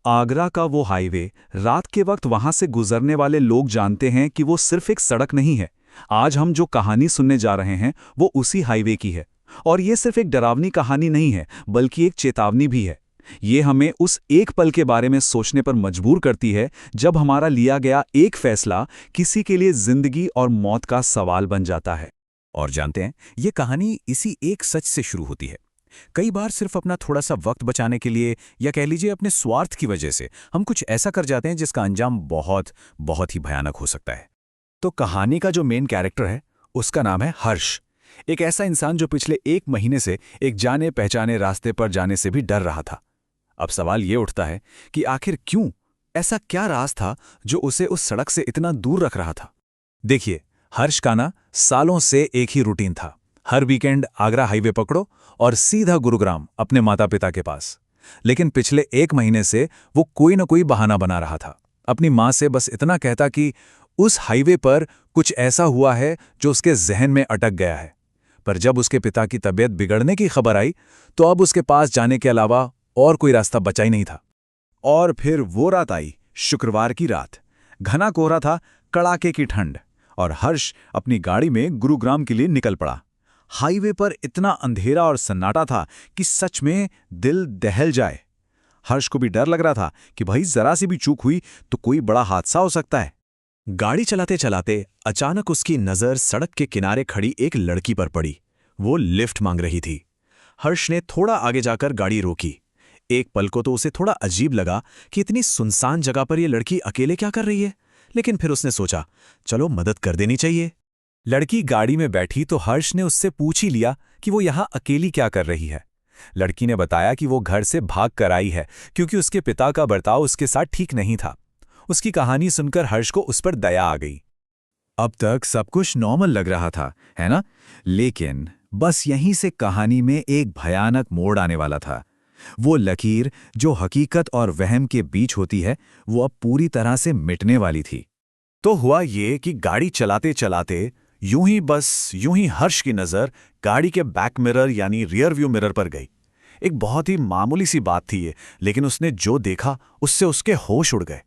आगरा का वो हाईवे, रात के वक्त वहां से गुजरने वाले लोग जानते हैं कि वो सिर्फ एक सड़क नहीं है। आज हम जो कहानी सुनने जा रहे हैं वो उसी हाईवे की है। और ये सिर्फ एक डरावनी कहानी नहीं है, बल्कि एक चेतावनी भी है। ये हमें उस एक पल के बारे में सोचने पर मजबूर करती है जब हमारा लिया गया एक फैसला किसी के लिए जिंदगी और मौत का सवाल बन जाता है। और जानते हैं, ये कहानी इसी एक सच से शुरू होती है। कई बार सिर्फ अपना थोड़ा सा वक्त बचाने के लिए, या कह लीजिए अपने स्वार्थ की वजह से, हम कुछ ऐसा कर जाते हैं जिसका अंजाम बहुत बहुत ही भयानक हो सकता है। तो कहानी का जो मेन कैरेक्टर है, उसका नाम है हर्ष। एक ऐसा इंसान जो पिछले 1 महीने से एक जाने पहचाने रास्ते पर जाने से भी डर रहा था। अब सवाल ये उठता है कि आखिर क्यों? ऐसा क्या राज था जो उसे उस सड़क से इतना दूर रख रहा था? देखिए, हर्ष का ना सालों से एक ही रूटीन था। हर वीकेंड आगरा हाईवे पकड़ो और सीधा गुरुग्राम अपने माता पिता के पास। लेकिन पिछले 1 महीने से वो कोई न कोई बहाना बना रहा था। अपनी माँ से बस इतना कहता कि उस हाईवे पर कुछ ऐसा हुआ है जो उसके जहन में अटक गया है। पर जब उसके पिता की तबीयत बिगड़ने की खबर आई, तो अब उसके पास जाने के अलावा और कोई रास्ता बचा ही नहीं था। और फिर वो रात आई, शुक्रवार की रात। घना कोहरा था, कड़ाके की ठंड, और हर्ष अपनी गाड़ी में गुरुग्राम के लिए निकल पड़ा। हाईवे पर इतना अंधेरा और सन्नाटा था कि सच में दिल दहल जाए। हर्ष को भी डर लग रहा था कि भाई जरा सी भी चूक हुई तो कोई बड़ा हादसा हो सकता है। गाड़ी चलाते चलाते अचानक उसकी नज़र सड़क के किनारे खड़ी एक लड़की पर पड़ी। वो लिफ्ट मांग रही थी। हर्ष ने थोड़ा आगे जाकर गाड़ी रोकी। एक पल को तो उसे थोड़ा अजीब लगा कि इतनी सुनसान जगह पर यह लड़की अकेले क्या कर रही है, लेकिन फिर उसने सोचा, चलो मदद कर देनी चाहिए। लड़की गाड़ी में बैठी तो हर्ष ने उससे पूछ ही लिया कि वो यहाँ अकेली क्या कर रही है। लड़की ने बताया कि वो घर से भाग कर आई है क्योंकि उसके पिता का बर्ताव उसके साथ ठीक नहीं था। उसकी कहानी सुनकर हर्ष को उस पर दया आ गई। अब तक सब कुछ नॉर्मल लग रहा था, है ना? लेकिन बस यहीं से कहानी में एक भयानक मोड़ आने वाला था। वो लकीर जो हकीकत और वहम के बीच होती है, वो अब पूरी तरह से मिटने वाली थी। तो हुआ ये कि गाड़ी चलाते चलाते यूं ही हर्ष की नज़र गाड़ी के बैक मिरर यानी रियर व्यू मिरर पर गई। एक बहुत ही मामूली सी बात थी ये, लेकिन उसने जो देखा उससे उसके होश उड़ गए।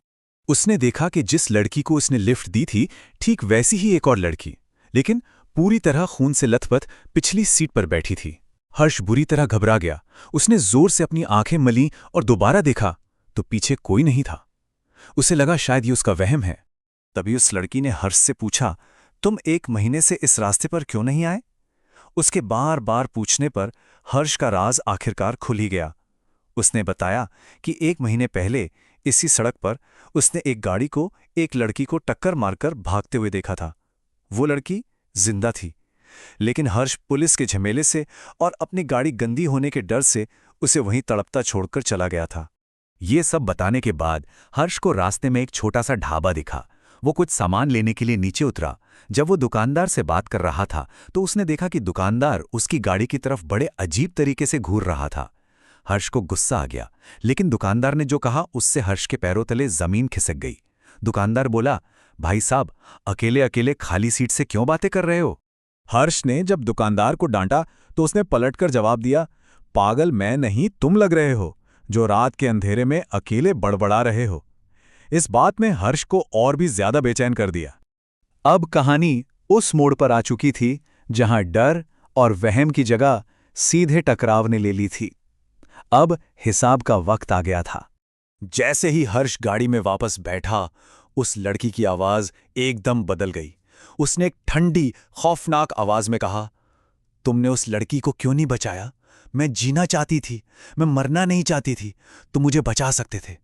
उसने देखा कि जिस लड़की को उसने लिफ्ट दी थी, ठीक वैसी ही एक और लड़की, लेकिन पूरी तरह खून से लथपथ पिछली सीट पर बैठी थी। हर्ष बुरी तरह घबरा गया। उसने जोर से अपनी आंखें मलीं और दोबारा देखा तो पीछे कोई नहीं था। उसे लगा शायद ये उसका वहम है। तभी उस लड़की ने हर्ष से पूछा, तुम 1 महीने से इस रास्ते पर क्यों नहीं आए? उसके बार बार पूछने पर हर्ष का राज आखिरकार खुल ही गया। उसने बताया कि 1 महीने पहले इसी सड़क पर उसने एक गाड़ी को एक लड़की को टक्कर मारकर भागते हुए देखा था। वो लड़की जिंदा थी, लेकिन हर्ष पुलिस के झमेले से और अपनी गाड़ी गंदी होने के डर से उसे वहीं तड़पता छोड़कर चला गया था। ये सब बताने के बाद हर्ष को रास्ते में एक छोटा सा ढाबा दिखा। वो कुछ सामान लेने के लिए नीचे उतरा। जब वो दुकानदार से बात कर रहा था तो उसने देखा कि दुकानदार उसकी गाड़ी की तरफ बड़े अजीब तरीके से घूर रहा था। हर्ष को गुस्सा आ गया, लेकिन दुकानदार ने जो कहा उससे हर्ष के पैरों तले जमीन खिसक गई। दुकानदार बोला, भाई साहब, अकेले अकेले खाली सीट से क्यों बातें कर रहे हो? हर्ष ने जब दुकानदार को डांटा तो उसने पलटकर जवाब दिया, पागल मैं नहीं तुम लग रहे हो, जो रात के अंधेरे में अकेले बड़बड़ा रहे हो। इस बात में हर्ष को और भी ज्यादा बेचैन कर दिया। अब कहानी उस मोड़ पर आ चुकी थी जहां डर और वहम की जगह सीधे टकराव ने ले ली थी। अब हिसाब का वक्त आ गया था। जैसे ही हर्ष गाड़ी में वापस बैठा, उस लड़की की आवाज एकदम बदल गई। उसने एक ठंडी, खौफनाक आवाज में कहा, तुमने उस लड़की को क्यों नहीं बचाया? मैं जीना चाहती थी, मैं मरना नहीं चाहती थी, तुम मुझे बचा सकते थे।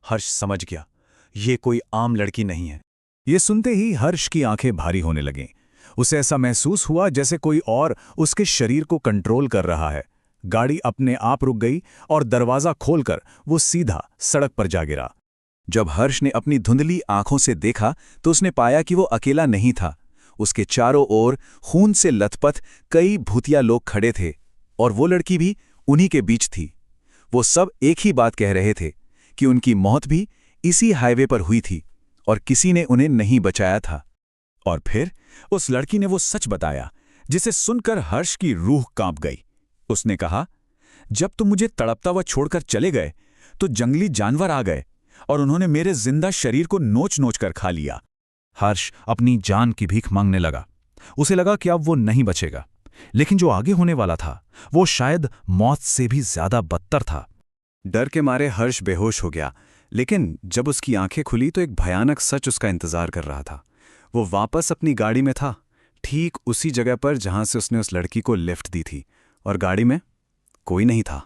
हर्ष समझ गया, ये कोई आम लड़की नहीं है। ये सुनते ही हर्ष की आंखें भारी होने लगीं। उसे ऐसा महसूस हुआ जैसे कोई और उसके शरीर को कंट्रोल कर रहा है। गाड़ी अपने आप रुक गई और दरवाजा खोलकर वो सीधा सड़क पर जा गिरा। जब हर्ष ने अपनी धुंधली आंखों से देखा तो उसने पाया कि वो अकेला नहीं था। उसके चारों ओर खून से लथपथ कई भूतिया लोग खड़े थे, और वो लड़की भी उन्हीं के बीच थी। वो सब एक ही बात कह रहे थे कि उनकी मौत भी इसी हाईवे पर हुई थी और किसी ने उन्हें नहीं बचाया था। और फिर उस लड़की ने वो सच बताया जिसे सुनकर हर्ष की रूह कांप गई। उसने कहा, जब तुम मुझे तड़पता हुआ छोड़कर चले गए तो जंगली जानवर आ गए और उन्होंने मेरे जिंदा शरीर को नोच नोच कर खा लिया। हर्ष अपनी जान की भीख मांगने लगा। उसे लगा कि अब वो नहीं बचेगा, लेकिन जो आगे होने वाला था वो शायद मौत से भी ज्यादा बदतर था। डर के मारे हर्ष बेहोश हो गया, लेकिन जब उसकी आंखें खुली तो एक भयानक सच उसका इंतजार कर रहा था। वो वापस अपनी गाड़ी में था, ठीक उसी जगह पर जहां से उसने उस लड़की को लिफ्ट दी थी, और गाड़ी में कोई नहीं था।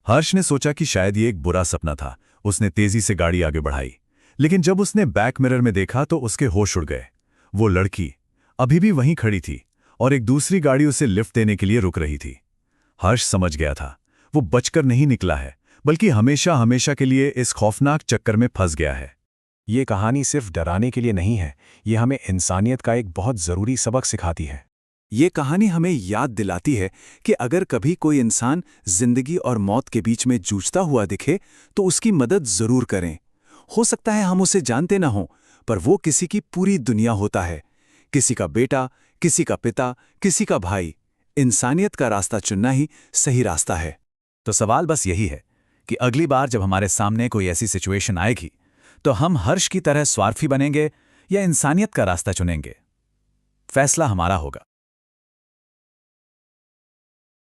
हर्ष ने सोचा कि शायद ये एक बुरा सपना था। उसने तेजी से गाड़ी आगे बढ़ाई, लेकिन जब उसने बैक मिरर में देखा तो उसके होश उड़ गए। वो लड़की अभी भी वहीं खड़ी थी और एक दूसरी गाड़ी उसे लिफ्ट देने के लिए रुक रही थी। हर्ष समझ गया था वो बचकर नहीं निकला है, बल्कि हमेशा हमेशा के लिए इस खौफनाक चक्कर में फंस गया है। ये कहानी सिर्फ डराने के लिए नहीं है, ये हमें इंसानियत का एक बहुत ज़रूरी सबक सिखाती है। ये कहानी हमें याद दिलाती है कि अगर कभी कोई इंसान जिंदगी और मौत के बीच में जूझता हुआ दिखे तो उसकी मदद ज़रूर करें। हो सकता है हम उसे जानते ना हों, पर वो किसी की पूरी दुनिया होता है, किसी का बेटा, किसी का पिता, किसी का भाई। इंसानियत का रास्ता चुनना ही सही रास्ता है। तो सवाल बस यही है कि अगली बार जब हमारे सामने कोई ऐसी सिचुएशन आएगी तो हम हर्ष की तरह स्वार्थी बनेंगे या इंसानियत का रास्ता चुनेंगे? फैसला हमारा होगा।